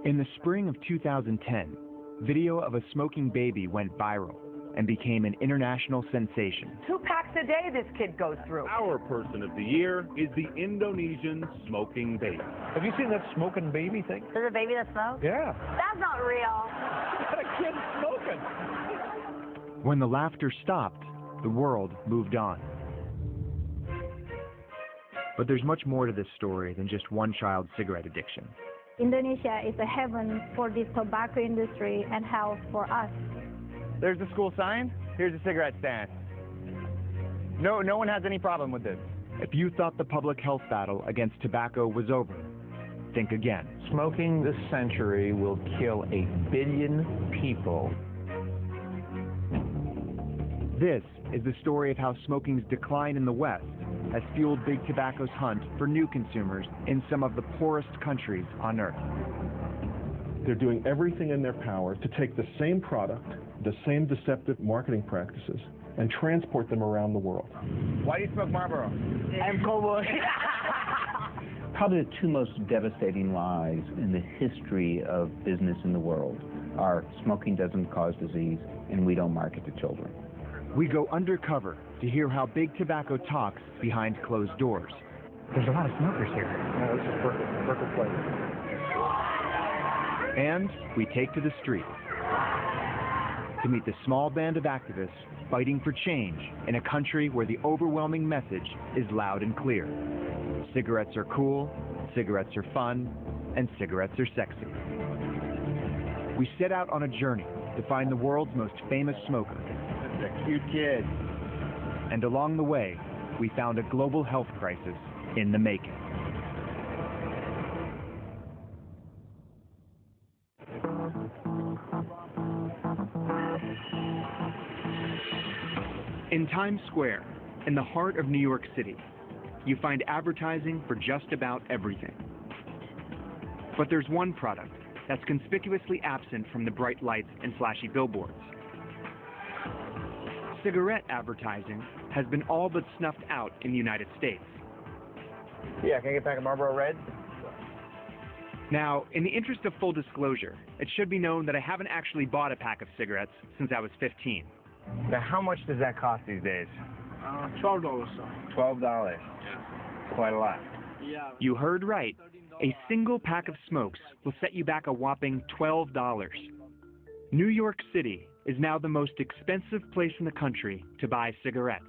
In the spring of 2010, video of a smoking baby went viral and became an international sensation. 2 packs a day this kid goes through. Our person of the year is the Indonesian smoking baby. Have you seen that smoking baby thing? There's a baby that smokes? Yeah. That's not real. Got a kid smoking. When the laughter stopped, the world moved on. But there's much more to this story than just one child's cigarette addiction. Indonesia is a heaven for the tobacco industry and health for us. There's the school sign. Here's a cigarette stand. No one has any problem with this. If you thought the public health battle against tobacco was over, think again. Smoking this century will kill 1 billion people. This is the story of how smoking's decline in the West has fueled Big Tobacco's hunt for new consumers in some of the poorest countries on Earth. They're doing everything in their power to take the same product, the same deceptive marketing practices, and transport them around the world. Why do you smoke Marlboro? I'm cowboy. Probably the 2 most devastating lies in the history of business in the world are smoking doesn't cause disease and we don't market to children. We go undercover to hear how Big Tobacco talks behind closed doors. There's a lot of smokers here. Yeah, this is perfect place. And we take to the streets to meet the small band of activists fighting for change in a country where the overwhelming message is loud and clear. Cigarettes are cool, cigarettes are fun, and cigarettes are sexy. We set out on a journey to find the world's most famous smoker. That's a cute kid. And along the way, we found a global health crisis in the making. In Times Square, in the heart of New York City, you find advertising for just about everything. But there's one product that's conspicuously absent from the bright lights and flashy billboards. Cigarette advertising has been all but snuffed out in the United States. Yeah, can I get back a Marlboro Red? Now, in the interest of full disclosure, it should be known that I haven't actually bought a pack of cigarettes since I was 15. Now, how much does that cost these days? $12. $12. Yeah. Quite a lot. Yeah. You heard right. A single pack of smokes will set you back a whopping $12. New York City is now the most expensive place in the country to buy cigarettes.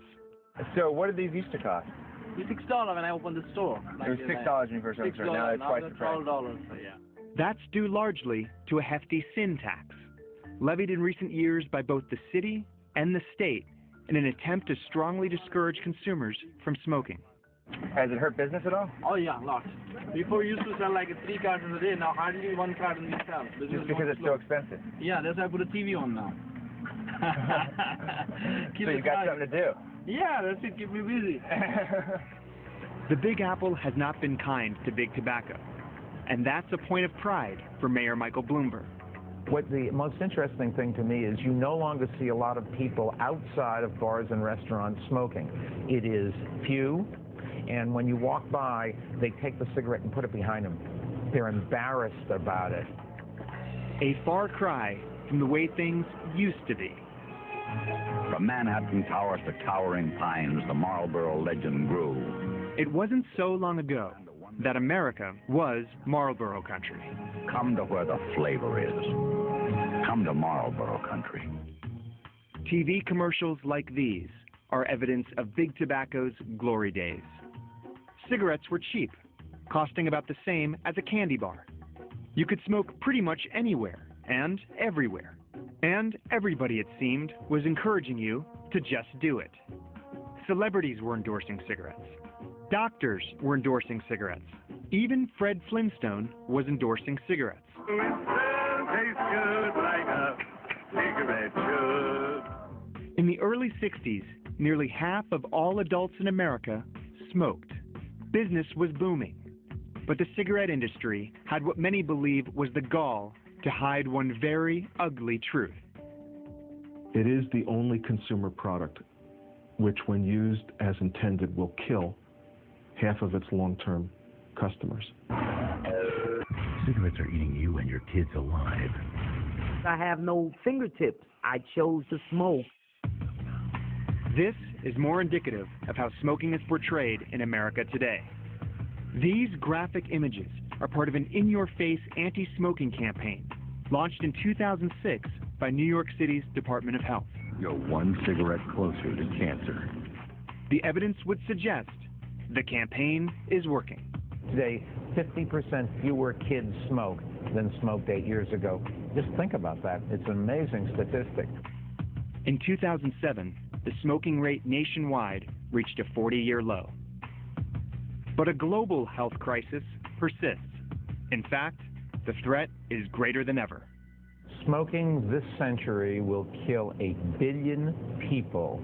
So what did these used to cost? $6 when I opened the store. It was $6 when you first opened the store. Now they're twice the price. $12. Yeah. That's due largely to a hefty sin tax, levied in recent years by both the city and the state in an attempt to strongly discourage consumers from smoking. Has it hurt business at all? Oh yeah, lots. Before we used to sell like 3 cartons a day, now hardly 1 carton we sell. Just because it's so expensive? Yeah, that's why I put a TV on now. So you got something to do? Yeah, that's it, keep me busy. The Big Apple has not been kind to Big Tobacco, and that's a point of pride for Mayor Michael Bloomberg. What the most interesting thing to me is you no longer see a lot of people outside of bars and restaurants smoking. It is few, and when you walk by, they take the cigarette and put it behind them. They're embarrassed about it. A far cry from the way things used to be. From Manhattan towers to towering pines, the Marlboro legend grew. It wasn't so long ago that America was Marlboro country. Come to where the flavor is. Come to Marlboro country. TV commercials like these are evidence of Big Tobacco's glory days. Cigarettes were cheap, costing about the same as a candy bar. You could smoke pretty much anywhere and everywhere. And everybody, it seemed, was encouraging you to just do it. Celebrities were endorsing cigarettes. Doctors were endorsing cigarettes. Even Fred Flintstone was endorsing cigarettes. In the early 60s, nearly half of all adults in America smoked. Business was booming. But the cigarette industry had what many believe was the gall to hide one very ugly truth. It is the only consumer product which, when used as intended, will kill half of its long-term customers. Cigarettes are eating you and your kids alive. I have no fingertips. I chose to smoke. This is more indicative of how smoking is portrayed in America today. These graphic images are part of an in-your-face anti-smoking campaign launched in 2006 by New York City's Department of Health. You're one cigarette closer to cancer. The evidence would suggest the campaign is working. Today, 50% fewer kids smoke than smoked 8 years ago. Just think about that. It's an amazing statistic. In 2007, the smoking rate nationwide reached a 40-year low. But a global health crisis persists. In fact, the threat is greater than ever. Smoking this century will kill 1 billion people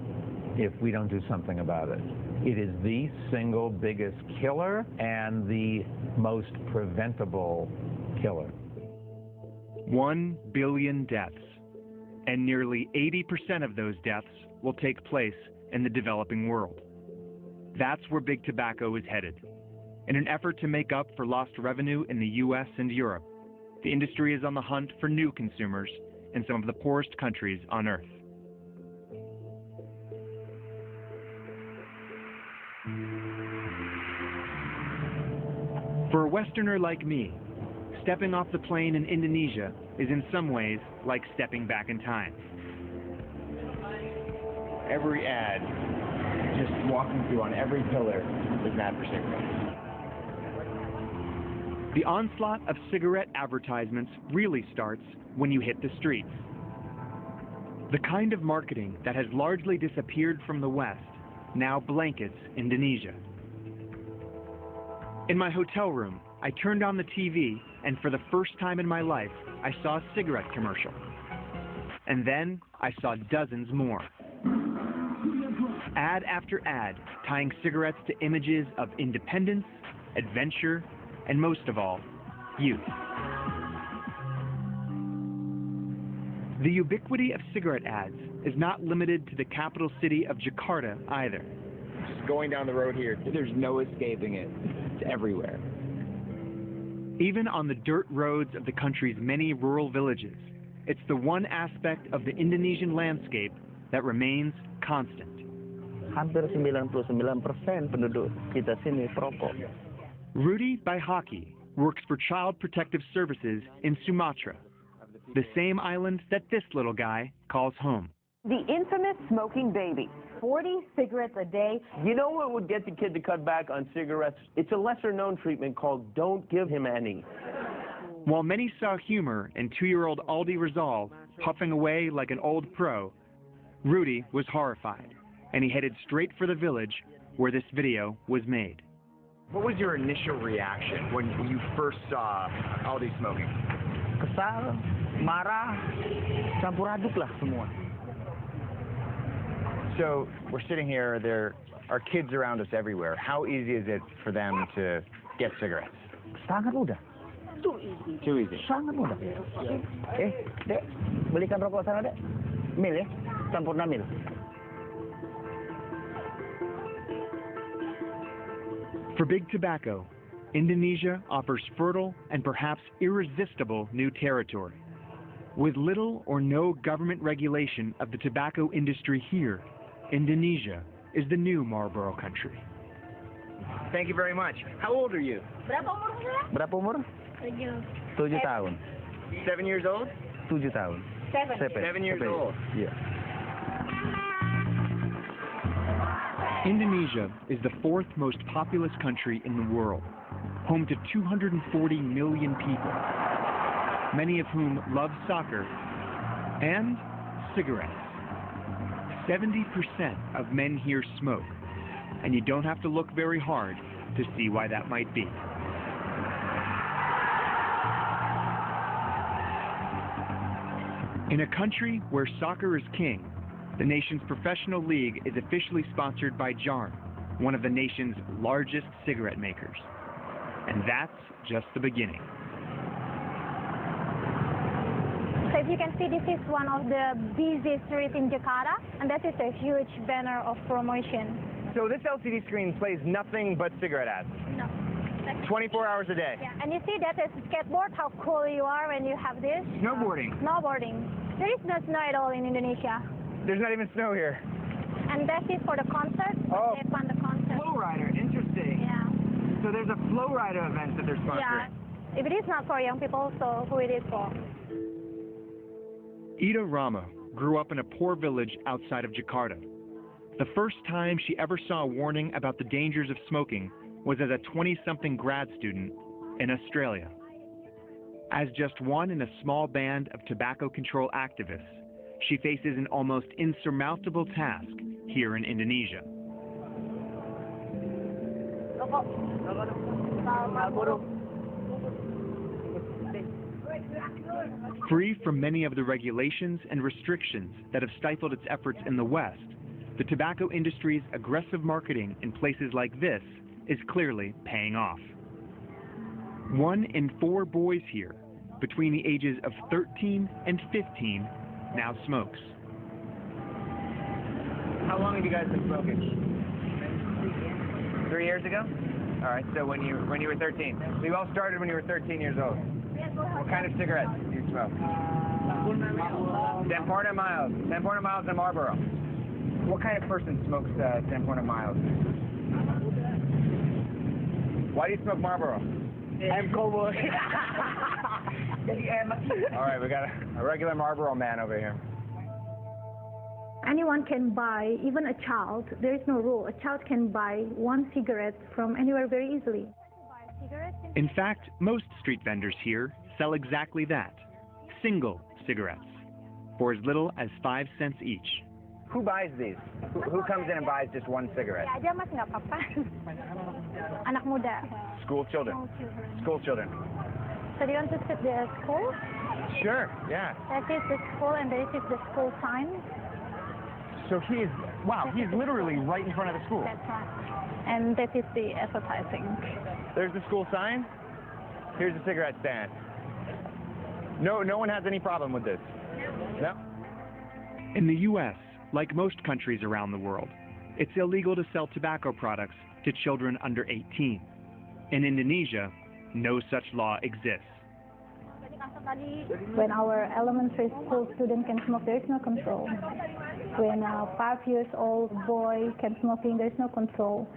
if we don't do something about it. It is the single biggest killer and the most preventable killer. 1 billion deaths, and nearly 80% of those deaths will take place in the developing world. That's where big tobacco is headed. In an effort to make up for lost revenue in the US and Europe, the industry is on the hunt for new consumers in some of the poorest countries on Earth. For a Westerner like me, stepping off the plane in Indonesia is in some ways like stepping back in time. Every ad, just walking through on every pillar, is an ad for cigarettes. The onslaught of cigarette advertisements really starts when you hit the streets. The kind of marketing that has largely disappeared from the West now blankets Indonesia. In my hotel room, I turned on the TV, and for the first time in my life, I saw a cigarette commercial. And then I saw dozens more. Ad after ad, tying cigarettes to images of independence, adventure, and most of all, youth. The ubiquity of cigarette ads is not limited to the capital city of Jakarta either. Just going down the road here, there's no escaping it. It's everywhere. Even on the dirt roads of the country's many rural villages, it's the one aspect of the Indonesian landscape that remains constant. Hampir 99% penduduk kita sini perokok. Rudy Baihaki works for Child Protective Services in Sumatra, the same island that this little guy calls home. The infamous smoking baby. 40 cigarettes a day. You know what would get the kid to cut back on cigarettes? It's a lesser-known treatment called don't give him any. While many saw humor in 2-year-old Aldi Rizal puffing away like an old pro, Rudy was horrified, and he headed straight for the village where this video was made. What was your initial reaction when you first saw Aldi smoking? Kesal, marah, campur aduk lah semua. So we're sitting here, there are kids around us everywhere. How easy is it for them to get cigarettes? Sangat mudah. Too easy. Sangat mudah. Dek, belikan rokok sana, Dek. Mil ya, campur 6 mil. For big tobacco, Indonesia offers fertile and perhaps irresistible new territory. With little or no government regulation of the tobacco industry here, Indonesia is the new Marlboro country. Thank you very much. How old are you? Berapa umur? 7 tahun. 7 years old? 7 tahun. 7 years old. Yeah. Indonesia is the 4th most populous country in the world, home to 240 million people, many of whom love soccer and cigarettes. 70% of men here smoke, and you don't have to look very hard to see why that might be. In a country where soccer is king, the nation's professional league is officially sponsored by JARM, one of the nation's largest cigarette makers. And that's just the beginning. So if you can see, this is one of the busiest streets in Jakarta, and that is a huge banner of promotion. So this LCD screen plays nothing but cigarette ads? No. Like 24 hours a day. Yeah, and you see that as a skateboard, how cool you are when you have this. Snowboarding. Snowboarding. There is no snow at all in Indonesia. There's not even snow here. And that is for the concert. Oh. They fund the concert. Flow rider, interesting. Yeah. So there's a flow rider event that they're sponsoring. Yeah. If it is not for young people, so who it is for? Ida Rama grew up in a poor village outside of Jakarta. The first time she ever saw a warning about the dangers of smoking was as a 20-something grad student in Australia. As just one in a small band of tobacco control activists, she faces an almost insurmountable task here in Indonesia. Free from many of the regulations and restrictions that have stifled its efforts in the West, the tobacco industry's aggressive marketing in places like this is clearly paying off. 1 in 4 boys here, between the ages of 13 and 15, now smokes. How long have you guys been smoking? 3 years ago? All right, so when you were 13. So you all started when you were 13 years old. What kind of cigarettes do you smoke? 10 miles. 10 miles and Marlboro. What kind of person smokes 10 miles? Why do you smoke Marlboro? I'm cowboy. All right, we got a regular Marlboro man over here. Anyone can buy, even a child, there is no rule. A child can buy 1 cigarette from anywhere very easily. In fact, most street vendors here sell exactly that, single cigarettes, for as little as 5 cents each. Who buys these? Who comes in and buys just 1 cigarette? Ya aja mas, nggak apa-apa. Anak muda. School children. School children. So do you want to see the school? Sure, yeah. That is the school and this is the school sign. So he's literally right in front of the school. That's right. And that is the advertising. There's the school sign. Here's the cigarette stand. No one has any problem with this. No? In the U.S., like most countries around the world, it's illegal to sell tobacco products to children under 18. In Indonesia, no such law exists. When our elementary school student can smoke, there is no control. When a 5-year-old boy can smoking, there is no control.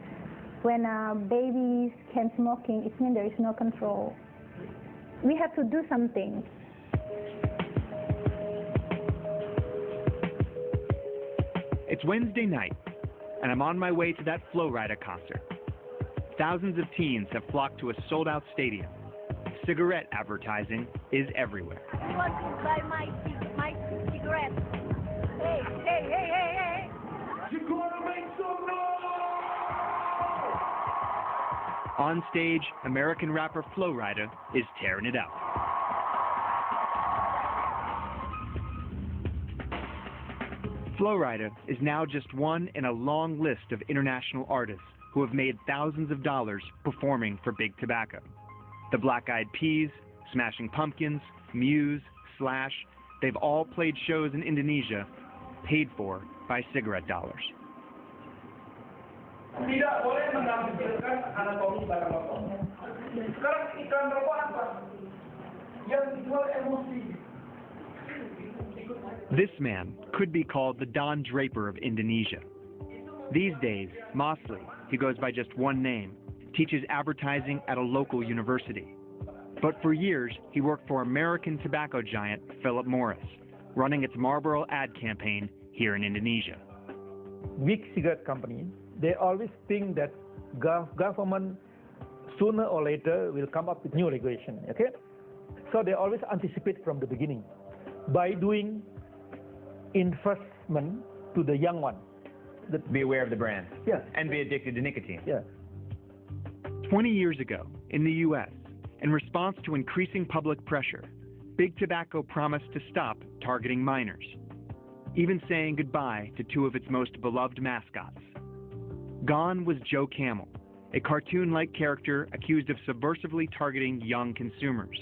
When babies can smoking, it means there is no control. We have to do something. It's Wednesday night, and I'm on my way to that Flow Rider concert. Thousands of teens have flocked to a sold-out stadium. Cigarette advertising is everywhere. You want to buy my cigarette? Hey, hey, hey, hey, hey! You're gonna make some noise! On stage, American rapper Flow Rider is tearing it out. Flow Rider is now just one in a long list of international artists who have made thousands of dollars performing for Big Tobacco. The Black Eyed Peas, Smashing Pumpkins, Muse, Slash, they've all played shows in Indonesia paid for by cigarette dollars. Tidak boleh menampilkan anatomi barang rokok. Sekarang iklan rokok apa? Yang dijual emosi. This man could be called the Don Draper of Indonesia. These days, Mosley, who goes by just one name, teaches advertising at a local university. But for years, he worked for American tobacco giant Philip Morris, running its Marlboro ad campaign here in Indonesia. Big cigarette companies, they always think that government sooner or later will come up with new regulation, okay? So they always anticipate from the beginning by doing enforcement to the young one. Be aware of the brand. Yeah. And be addicted to nicotine. Yeah. 20 years ago, in the U.S., in response to increasing public pressure, Big Tobacco promised to stop targeting minors, even saying goodbye to 2 of its most beloved mascots. Gone was Joe Camel, a cartoon-like character accused of subversively targeting young consumers.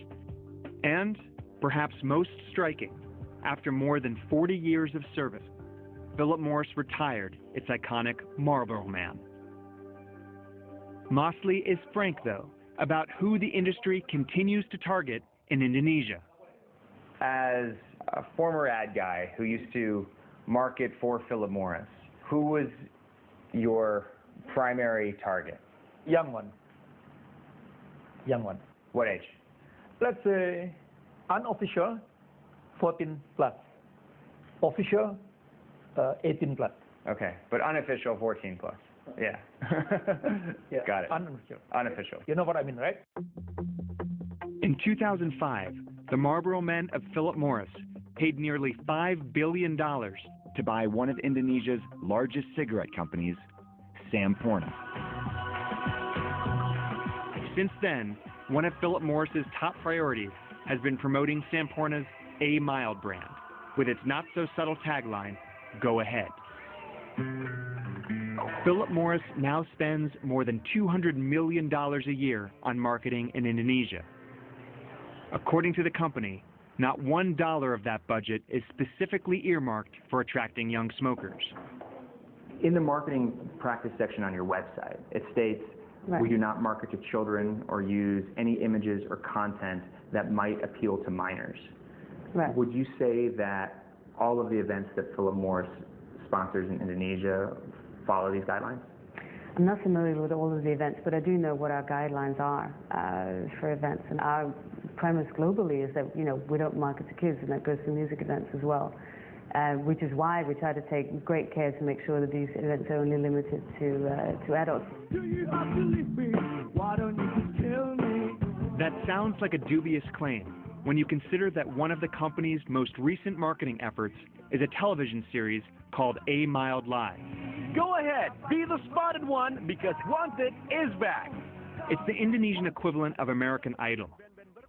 And, perhaps most striking, after more than 40 years of service, Philip Morris retired its iconic Marlboro Man. Mosley is frank, though, about who the industry continues to target in Indonesia. As a former ad guy who used to market for Philip Morris, who was your primary target? Young one. Young one. What age? Let's say unofficial, 14 plus. Official, 18 plus. Okay, but unofficial, 14 plus. Yeah. Yeah. Got it. Unofficial. Unofficial. You know what I mean, right? In 2005, the Marlboro men of Philip Morris paid nearly $5 billion to buy one of Indonesia's largest cigarette companies, Samporna. Since then, one of Philip Morris's top priorities has been promoting Samporna's A Mild brand, with its not-so-subtle tagline, "Go ahead." Philip Morris now spends more than $200 million a year on marketing in Indonesia. According to the company, not $1 of that budget is specifically earmarked for attracting young smokers. In the marketing practice section on your website, it states, Right. We do not market to children or use any images or content that might appeal to minors. Right. Would you say that all of the events that Philip Morris sponsors in Indonesia follow these guidelines? I'm not familiar with all of the events, but I do know what our guidelines are for events. And our premise globally is that, we don't market to kids, and that goes to music events as well. Which is why we try to take great care to make sure that these events are only limited to adults. Do you have to leave me? Why don't you just kill me? That sounds like a dubious claim when you consider that one of the company's most recent marketing efforts is a television series called A Mild Live. Go ahead, be the spotted one, because Wanted is back. It's the Indonesian equivalent of American Idol.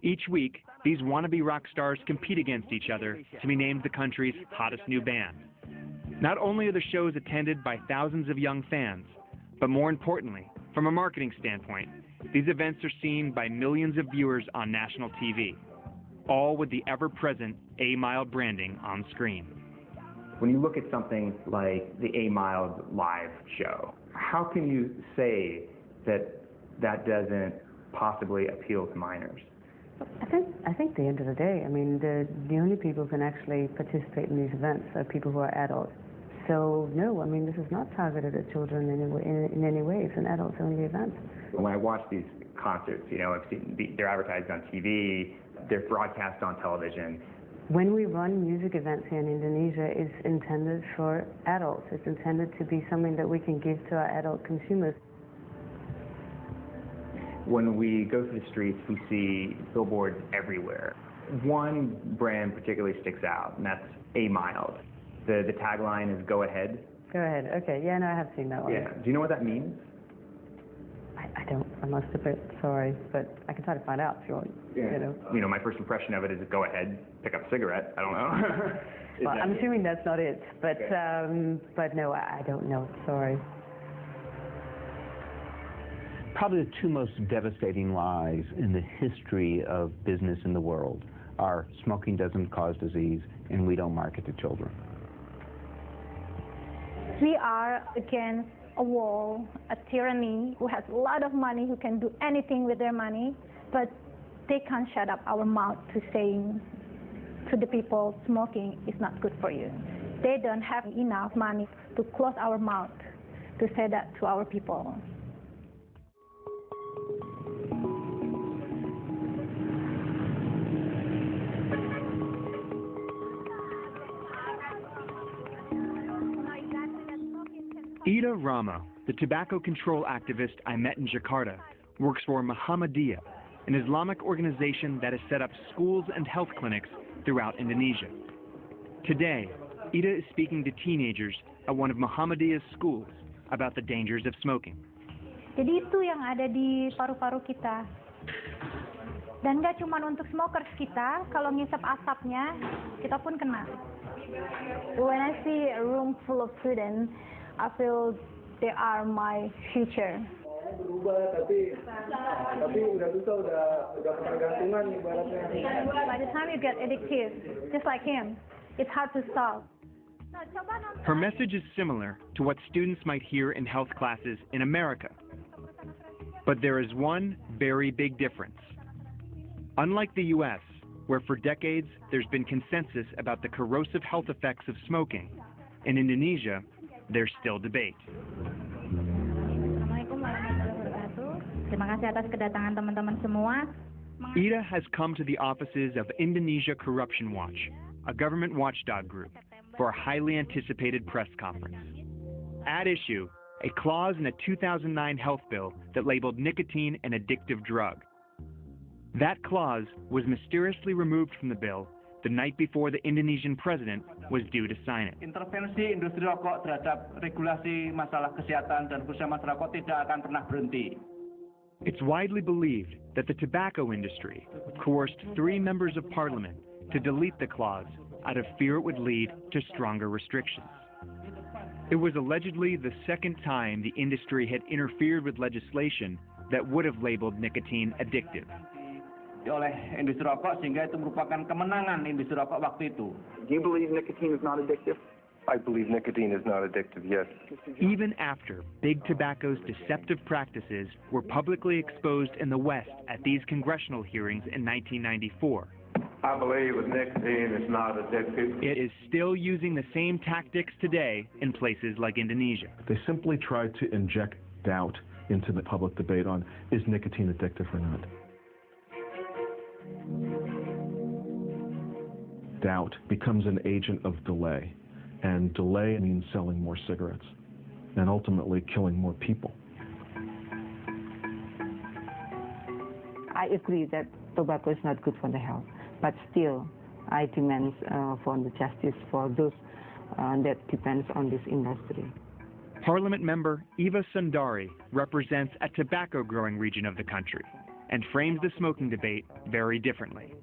Each week, these wannabe rock stars compete against each other to be named the country's hottest new band. Not only are the shows attended by thousands of young fans, but more importantly, from a marketing standpoint, these events are seen by millions of viewers on national TV, all with the ever-present A Mild branding on screen. When you look at something like the A Mild Live show, how can you say that that doesn't possibly appeal to minors? I think at the end of the day, the only people who can actually participate in these events are people who are adults. So no, this is not targeted at children in any way. It's an adults-only event. When I watch these concerts, I've seen they're advertised on TV, they're broadcast on television. When we run music events here in Indonesia, it's intended for adults. It's intended to be something that we can give to our adult consumers. When we go through the streets, we see billboards everywhere. One brand particularly sticks out, and that's A Mild. The tagline is "Go ahead." Go ahead. Okay. Yeah, no, I have seen that one. Yeah. Do you know what that means? I don't. I must admit, sorry, but I can try to find out if you want. Yeah. My first impression of it is "Go ahead, pick up a cigarette." I don't know. Well, I'm assuming that's not it, but okay. But no, I don't know. Sorry. Probably the two most devastating lies in the history of business in the world are smoking doesn't cause disease and we don't market to children. We are against a wall, a tyranny who has a lot of money, who can do anything with their money, but they can't shut up our mouth to saying to the people smoking is not good for you. They don't have enough money to close our mouth to say that to our people. Ida Rama, the tobacco control activist I met in Jakarta, works for Muhammadiyah, an Islamic organization that has set up schools and health clinics throughout Indonesia. Today, Ida is speaking to teenagers at one of Muhammadiyah's schools about the dangers of smoking. Jadi itu yang ada di paru-paru kita. Dan nggak cuma untuk smokers kita, kalau ngisap asapnya, kita pun kena. When I see a room full of students, I feel they are my future. Berubah, tapi udah susah, udah ketergantungan ibaratnya. By the time you get addictive, just like him, it's hard to stop. Her message is similar to what students might hear in health classes in America. But there is one very big difference. Unlike the U.S., where for decades there's been consensus about the corrosive health effects of smoking, in Indonesia, there's still debate. Terima kasih atas kedatangan teman-teman semua. Ida has come to the offices of Indonesia Corruption Watch, a government watchdog group, for a highly anticipated press conference. At issue, a clause in a 2009 health bill that labeled nicotine an addictive drug. That clause was mysteriously removed from the bill the night before the Indonesian president was due to sign it. Intervensi industri rokok terhadap regulasi masalah kesehatan dan khususnya masalah rokok tidak akan pernah berhenti. It's widely believed that the tobacco industry coerced 3 members of parliament to delete the clause out of fear it would lead to stronger restrictions. It was allegedly the second time the industry had interfered with legislation that would have labeled nicotine addictive. Oleh industri rokok sehingga itu merupakan kemenangan industri rokok waktu itu. Do you believe nicotine is not addictive? I believe nicotine is not addictive, yes. Even after Big Tobacco's deceptive practices were publicly exposed in the West at these congressional hearings in 1994, I believe with nicotine it's not addictive. it is still using the same tactics today in places like Indonesia. They simply tried to inject doubt into the public debate on, is nicotine addictive or not? Doubt becomes an agent of delay, and delay means selling more cigarettes and ultimately killing more people. I agree that tobacco is not good for the health, but still I demand for the justice for those that depends on this industry. Parliament member Eva Sundari represents a tobacco-growing region of the country and frames the smoking debate very differently.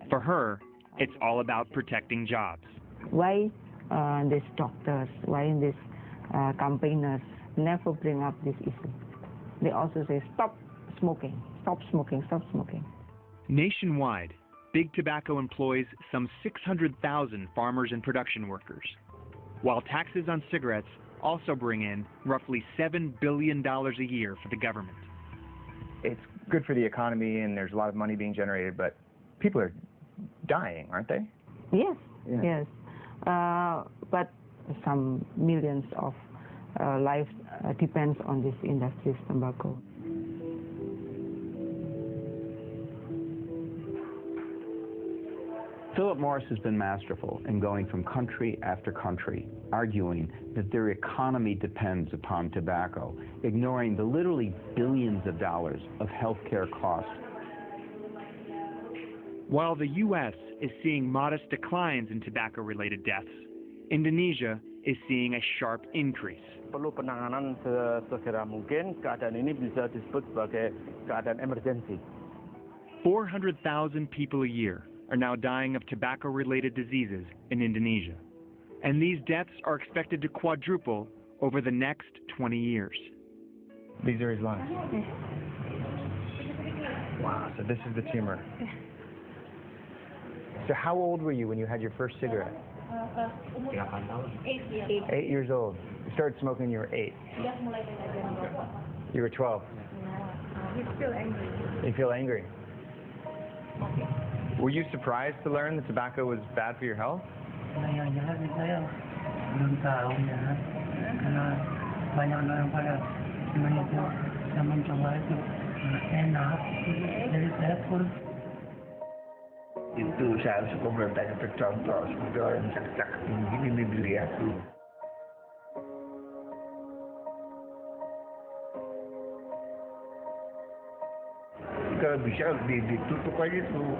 For her, it's all about protecting jobs. Why these doctors, why these campaigners never bring up this issue? They also say, stop smoking, stop smoking, stop smoking. Nationwide, Big Tobacco employs some 600,000 farmers and production workers, while taxes on cigarettes also bring in roughly $7 billion a year for the government. It's good for the economy and there's a lot of money being generated, but people are dying, aren't they? Yes, yes. But some millions of lives depends on this industry's tobacco. Philip Morris has been masterful in going from country after country, arguing that their economy depends upon tobacco, ignoring the literally billions of dollars of healthcare costs. While the U.S. is seeing modest declines in tobacco-related deaths, Indonesia is seeing a sharp increase. Perlu penanganan sesegera mungkin. Keadaan ini bisa disebut sebagai keadaan emergensi. 400,000 people a year are now dying of tobacco-related diseases in Indonesia, and these deaths are expected to quadruple over the next 20 years. These are his lungs. Wow, so this is the tumor. So how old were you when you had your first cigarette? 8 years old. You started smoking when you were 8. You were 12. You feel angry. You feel angry. Were you surprised to learn that tobacco was bad for your health? Yang jelas saya belum tahu ya, karena banyak orang pada Indonesia yang mencoba itu enak, jadi saya pun itu saya harus pemerintahnya tercontoh seperti orang yang cak ini dilihat dulu. Kalau bisa ditutup aja tuh,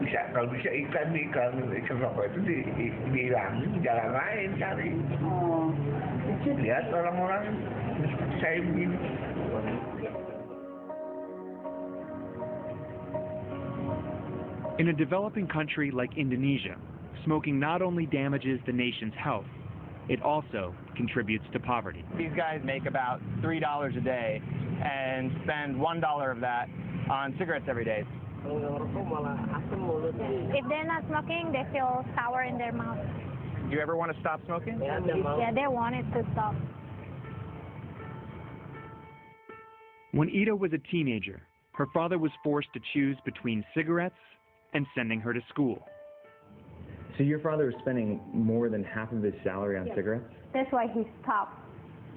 bisa kalau bisa iklan rokok itu dihilangin, jalan lain cari. Lihat orang-orang seperti saya begini. In a developing country like Indonesia, smoking not only damages the nation's health, it also contributes to poverty. These guys make about $3 a day and spend $1 of that on cigarettes every day. If they're not smoking, they feel sour in their mouth. Do you ever want to stop smoking? Yeah, they want it to stop. When Ida was a teenager, her father was forced to choose between cigarettes and sending her to school. So your father was spending more than half of his salary on cigarettes? That's why he stopped.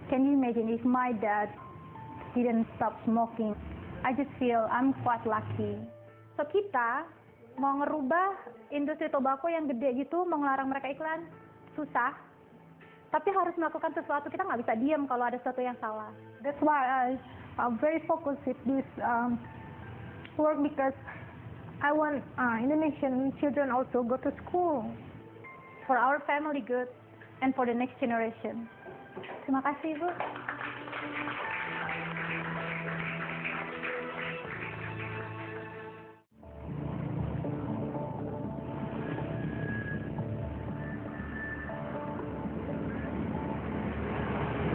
Can you imagine if my dad didn't stop smoking? I just feel I'm quite lucky. So kita mau ngerubah industri tobacco yang gede gitu, mau ngelarang mereka iklan, susah. Tapi harus melakukan sesuatu, kita nggak bisa diam kalau ada sesuatu yang salah. That's why I'm very focused with this work, because I want Indonesian children also go to school for our family good and for the next generation. Terima kasih, Bu.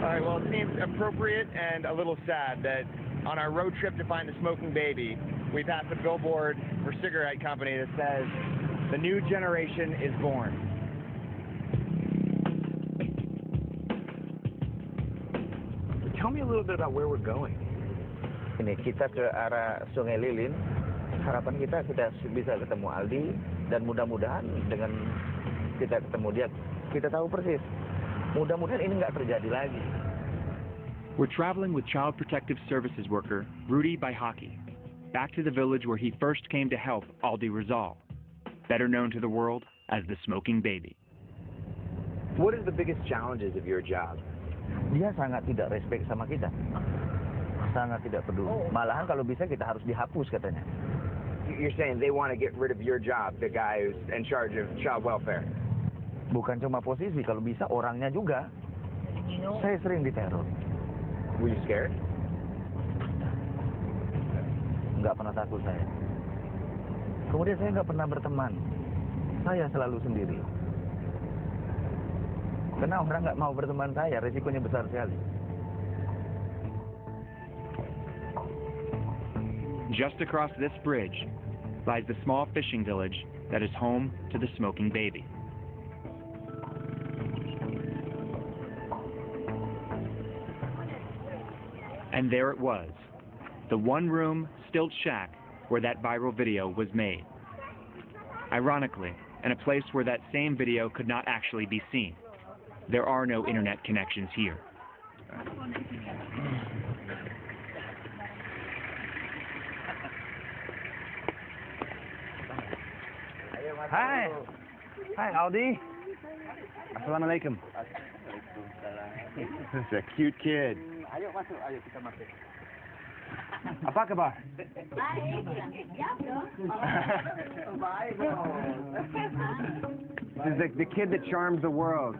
All right, well, it seems appropriate and a little sad that on our road trip to find the smoking baby, we passed a billboard for a cigarette company that says, "The new generation is born." Tell me a little bit about where we're going. Ini kita ke arah Sungai Lilin. Harapan kita bisa ketemu Aldi, dan mudah-mudahan dengan kita ketemu dia, kita tahu persis. Mudah-mudahan ini nggak terjadi lagi. We're traveling with Child Protective Services worker Rudy Baihaki, back to the village where he first came to help Aldi Rizal, better known to the world as the smoking baby. What are the biggest challenges of your job? Dia sangat tidak respect sama kita. Sangat tidak peduli. Malahan kalau bisa kita harus dihapus katanya. You're saying they want to get rid of your job, the guy who's in charge of child welfare? Bukan cuma posisi, kalau bisa orangnya juga. Saya sering diteror. Were you scared? Nggak pernah takut saya. Kemudian saya nggak pernah berteman. Saya selalu sendiri. Karena orang nggak mau berteman saya, risikonya besar sekali. Just across this bridge lies the small fishing village that is home to the smoking baby. And there it was, the one-room stilt shack where that viral video was made. Ironically, in a place where that same video could not actually be seen. There are no internet connections here. Hi. Hi, Aldi. Assalamualaikum. This is a cute kid. Ayo masuk, ayo kita masuk. Apa kabar? Baik. Ya, bro. Baik, bro. This is the kid that charms the world.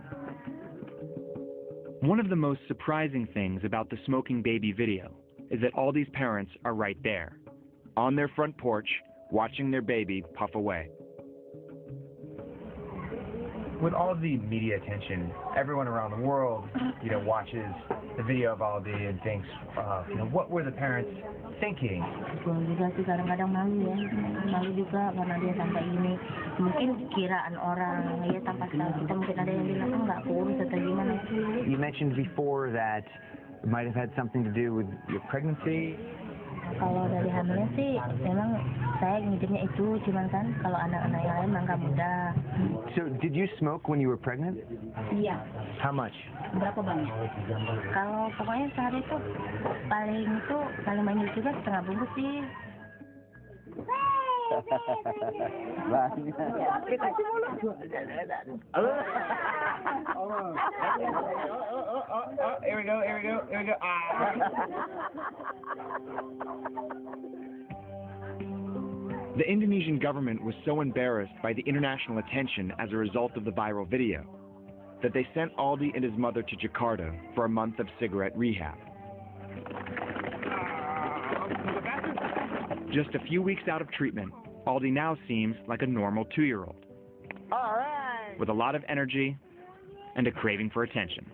One of the most surprising things about the smoking baby video is that all these parents are right there, on their front porch, watching their baby puff away. With all of the media attention, everyone around the world, watches the video of Aldi and thinks, what were the parents thinking? Juga sih kadang-kadang malu juga karena dia sampai gini. Mungkin kiraan orang ya tanpa tahu kita mungkin ada yang bilang enggak kurus atau gimana. You mentioned before that it might have had something to do with your pregnancy. Kalau dari hamilnya sih memang saya mikirnya itu, cuman kan kalau anak-anak yang lain nggak mudah. So did you smoke when you were pregnant? Iya. How much? Berapa banyak? Kalau pokoknya sehari itu paling banyak juga setengah bungkus sih. Here we go. The Indonesian government was so embarrassed by the international attention as a result of the viral video that they sent Aldi and his mother to Jakarta for a month of cigarette rehab. Just a few weeks out of treatment, Aldi now seems like a normal 2-year-old. All right. With a lot of energy and a craving for attention.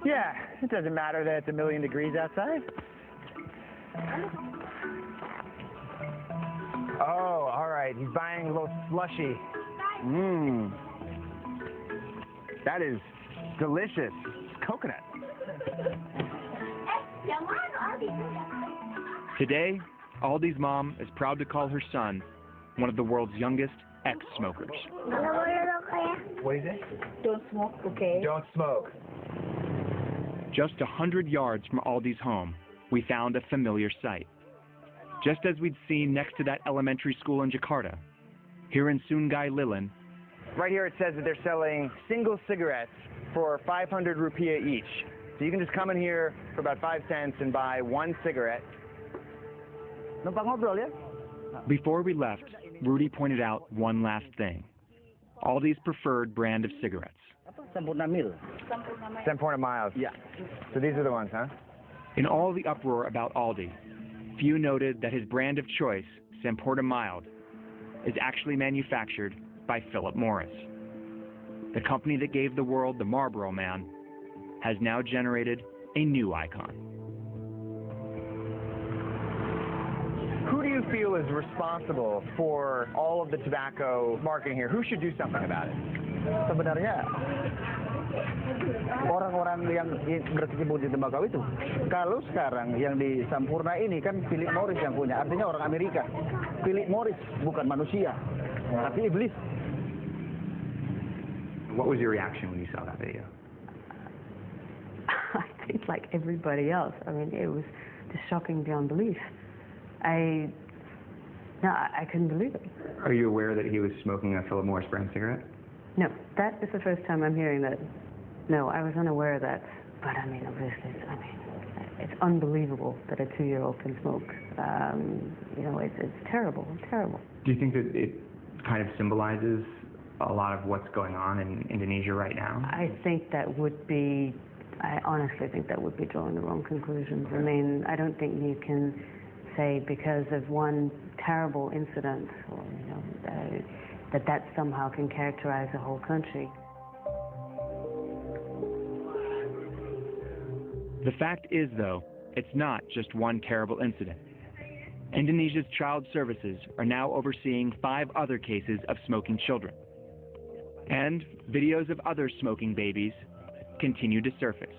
Yeah, it doesn't matter that it's 1,000,000 degrees outside. Oh, all right. He's buying a little slushy. Mmm. That is delicious. It's coconut. Yang mana? Today, Aldi's mom is proud to call her son one of the world's youngest ex-smokers. What is it? Don't smoke, okay? Don't smoke. Just 100 yards from Aldi's home, we found a familiar sight. Just as we'd seen next to that elementary school in Jakarta, here in Sungai Lilin. Right here it says that they're selling single cigarettes for 500 rupiah each. So you can just come in here for about 5 cents and buy one cigarette. Numpang ngobrol ya? Before we left, Rudy pointed out one last thing. Aldi's preferred brand of cigarettes. Sempurna Mil. Sempurna Miles. Yeah. So these are the ones, huh? In all the uproar about Aldi, few noted that his brand of choice, Sempurna Mild, is actually manufactured by Philip Morris. The company that gave the world the Marlboro Man has now generated a new icon. Who do you feel is responsible for all of the tobacco marketing here? Who should do something about it? Sebenarnya orang-orang yang berkecimpung di tembakau itu, kalau sekarang yang di Sampurna ini kan Philip Morris yang punya, artinya orang Amerika. Philip Morris bukan manusia, tapi iblis. What was your reaction when you saw that video? I think like everybody else. I mean, it was just shocking beyond belief. I couldn't believe it. Are you aware that he was smoking a Philip Morris brand cigarette? No, that is the first time I'm hearing that. No, I was unaware of that. But I mean, obviously, it's unbelievable that a 2-year-old can smoke. You know, it's terrible, terrible. Do you think that it kind of symbolizes a lot of what's going on in Indonesia right now? I honestly think that would be drawing the wrong conclusions. I mean, I don't think you can say because of one terrible incident, or, you know, that somehow can characterize a whole country. The fact is, though, it's not just one terrible incident. Indonesia's child services are now overseeing 5 other cases of smoking children. And videos of other smoking babies continue to surface.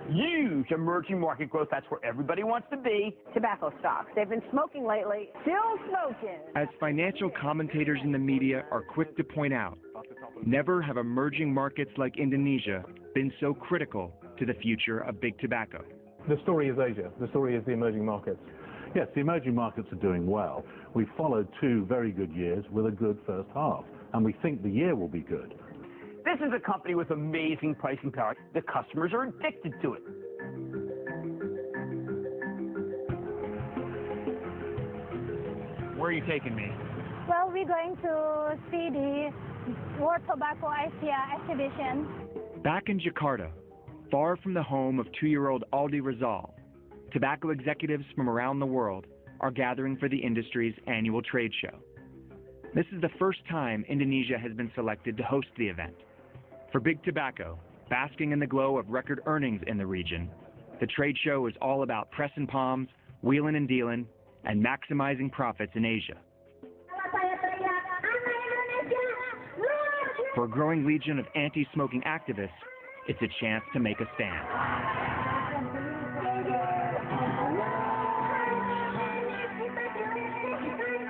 Huge emerging market growth. That's where everybody wants to be. Tobacco stocks. They've been smoking lately. Still smoking. As financial commentators in the media are quick to point out, never have emerging markets like Indonesia been so critical to the future of big tobacco. The story is Asia. The story is the emerging markets. Yes, the emerging markets are doing well. We've followed 2 very good years with a good first half, and we think the year will be good. This is a company with amazing pricing power. The customers are addicted to it. Where are you taking me? Well, we're going to see the World Tobacco Asia exhibition. Back in Jakarta, far from the home of 2-year-old Aldi Rizal, tobacco executives from around the world are gathering for the industry's annual trade show. This is the first time Indonesia has been selected to host the event. For big tobacco, basking in the glow of record earnings in the region, the trade show is all about pressing palms, wheeling and dealing, and maximizing profits in Asia. For a growing legion of anti-smoking activists, it's a chance to make a stand.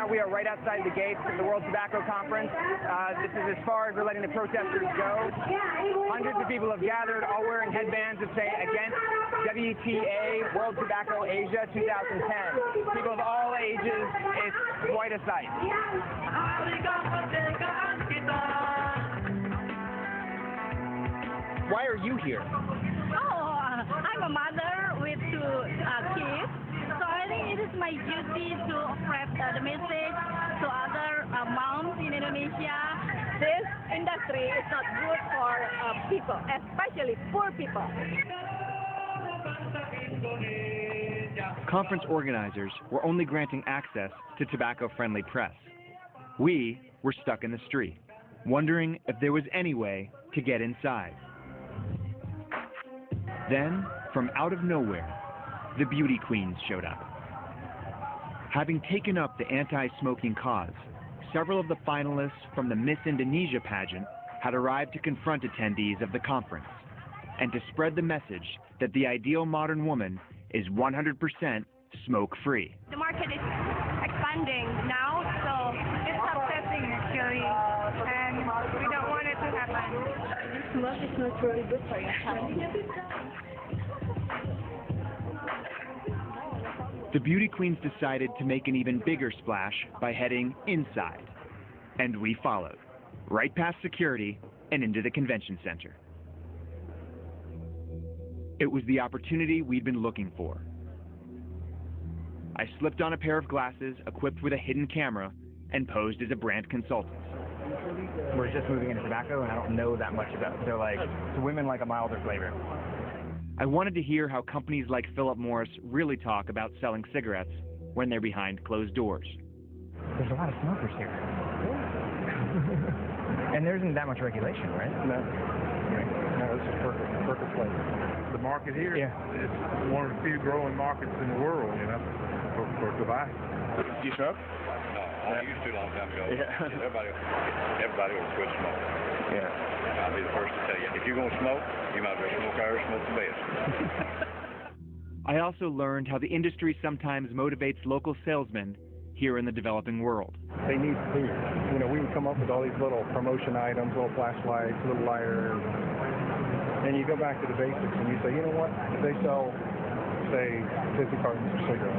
We are right outside the gates of the World Tobacco Conference. This is as far as we're letting the protesters go. Hundreds of people have gathered, all wearing headbands that say against WTA World Tobacco Asia 2010. People of all ages. It's quite a sight. Why are you here? Oh, I'm a mother with 2 kids. So I think it is my duty to spread the message to other moms in Indonesia. This industry is not good for people, especially poor people. Conference organizers were only granting access to tobacco-friendly press. We were stuck in the street, wondering if there was any way to get inside. Then, from out of nowhere, the beauty queens showed up. Having taken up the anti-smoking cause, several of the finalists from the Miss Indonesia pageant had arrived to confront attendees of the conference and to spread the message that the ideal modern woman is 100% smoke-free. The market is expanding now, so it's upsetting actually, and we don't want it to happen. Smoke is not really good for your health. The beauty queens decided to make an even bigger splash by heading inside, and we followed, right past security and into the convention center. It was the opportunity we'd been looking for. I slipped on a pair of glasses equipped with a hidden camera and posed as a brand consultant. We're just moving into tobacco, and I don't know that much about it. So, like, to women like a milder flavor. I wanted to hear how companies like Philip Morris really talk about selling cigarettes when they're behind closed doors. There's a lot of smokers here. And there isn't that much regulation, right? No, it's a perfect flavor. The market here is one of the few growing markets in the world, you know, for tobacco. You smoke? No, I used to a long time ago. Yeah. Everybody will quit smoking. Yeah. I'll be the first to tell you. If you're going to smoke, you might as well smoke ours, smoke the best. I also learned how the industry sometimes motivates local salesmen here in the developing world. They need food. You know, we would come up with all these little promotion items, little flashlights, little lighters, and you go back to the basics and you say, you know what, if they sell, say, 50 cartons of cigarettes,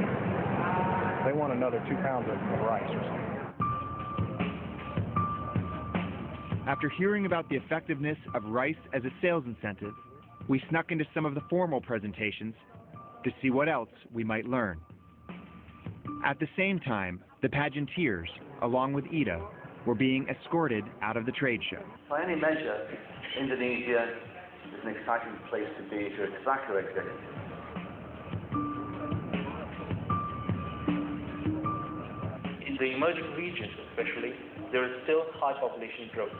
they want another 2 pounds of rice or something. After hearing about the effectiveness of rice as a sales incentive, we snuck into some of the formal presentations to see what else we might learn. At the same time, the pageanteers, along with Ida, were being escorted out of the trade show. By any measure, Indonesia is an exciting place to be if you're a tobacco executive. In the emerging regions especially, there is still high population growth.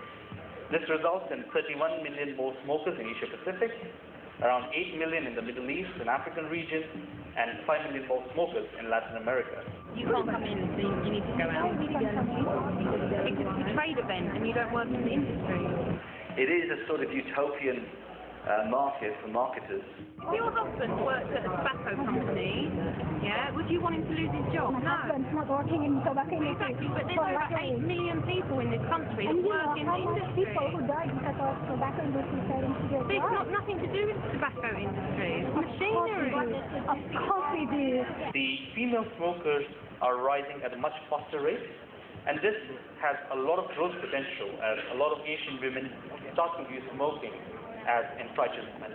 This results in 31 million more smokers in Asia Pacific, around 8 million in the Middle East and African region, and 5 million more smokers in Latin America. You can't come in, so you need to go out. It's a trade event and you don't work in the industry. It is a sort of utopian market for marketers. Your husband works at a tobacco company, yeah? Would you want him to lose his job? My husband's not working in tobacco industry. Exactly, but there's over 8 million people in this country that work in the industry. People who died because of tobacco industry selling cigarettes. It's got nothing to do with the tobacco industry. It's machinery. Of course we do. The female smokers are rising at a much faster rate, and this has a lot of growth potential as a lot of Asian women start to use smoking as enfranchisement.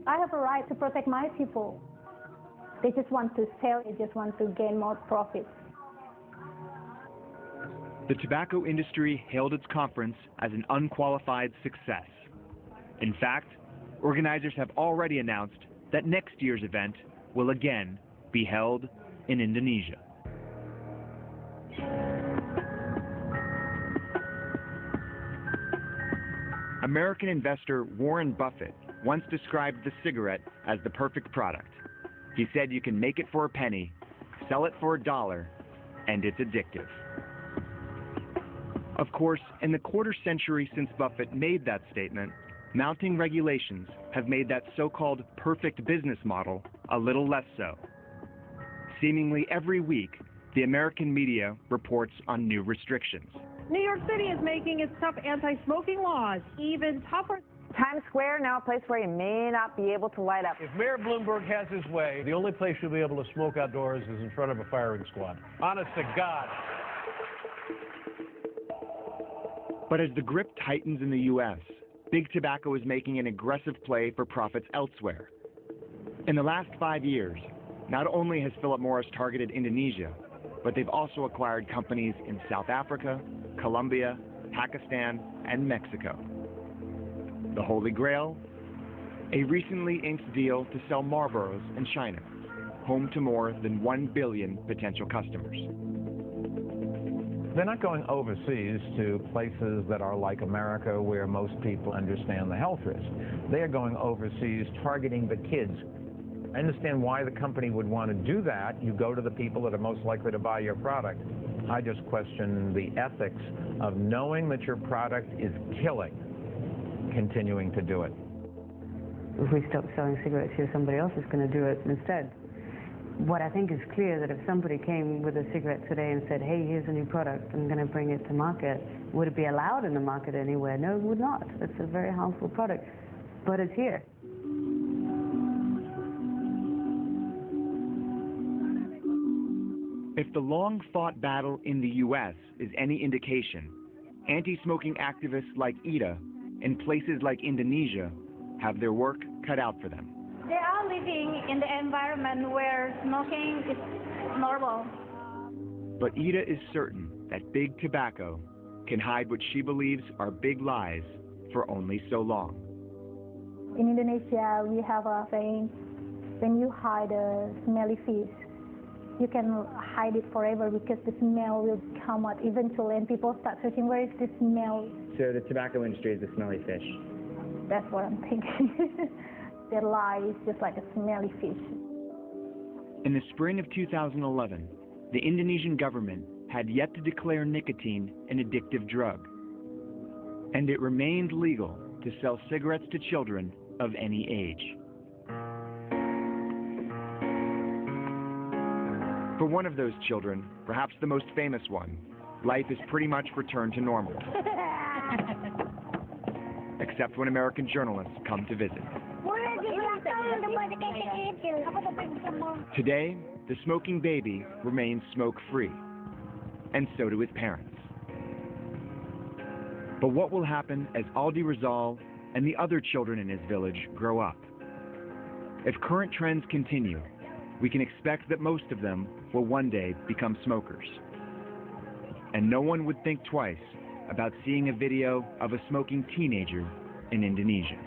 I have a right to protect my people. They just want to sell, they just want to gain more profits. The tobacco industry hailed its conference as an unqualified success. In fact, organizers have already announced that next year's event will again be held in Indonesia. American investor Warren Buffett once described the cigarette as the perfect product. He said you can make it for a penny, sell it for $1, and it's addictive. Of course, in the quarter century since Buffett made that statement, mounting regulations have made that so-called perfect business model a little less so. Seemingly every week, the American media reports on new restrictions. New York City is making its tough anti-smoking laws even tougher. Times Square, now a place where you may not be able to light up. If Mayor Bloomberg has his way, the only place you'll be able to smoke outdoors is in front of a firing squad. Honest to God. But as the grip tightens in the U.S., Big Tobacco is making an aggressive play for profits elsewhere. In the last 5 years, not only has Philip Morris targeted Indonesia, but they've also acquired companies in South Africa, Colombia, Pakistan, and Mexico. The Holy Grail? A recently inked deal to sell Marlboros in China, home to more than 1 billion potential customers. They're not going overseas to places that are like America where most people understand the health risk. They are going overseas targeting the kids I understand why the company would want to do that. You go to the people that are most likely to buy your product. I just question the ethics of knowing that your product is killing, continuing to do it. If we stop selling cigarettes here, somebody else is going to do it instead. What I think is clear that if somebody came with a cigarette today and said, hey, here's a new product, I'm going to bring it to market, would it be allowed in the market anywhere? No, it would not. It's a very harmful product, but it's here. If the long-fought battle in the U.S. is any indication, anti-smoking activists like Ida in places like Indonesia have their work cut out for them. They are living in the environment where smoking is normal. But Ida is certain that big tobacco can hide what she believes are big lies for only so long. In Indonesia, we have a saying, when you hide a smelly fish, you can hide it forever because the smell will come out eventually, and people start searching, where is the smell? So the tobacco industry is a smelly fish. That's what I'm thinking. Their lie is just like a smelly fish. In the spring of 2011, the Indonesian government had yet to declare nicotine an addictive drug, and it remained legal to sell cigarettes to children of any age. For one of those children, perhaps the most famous one, life is pretty much returned to normal. Except when American journalists come to visit. Today, the smoking baby remains smoke-free, and so do his parents. But what will happen as Aldi Rizal and the other children in his village grow up? If current trends continue, we can expect that most of them will one day become smokers. And no one would think twice about seeing a video of a smoking teenager in Indonesia.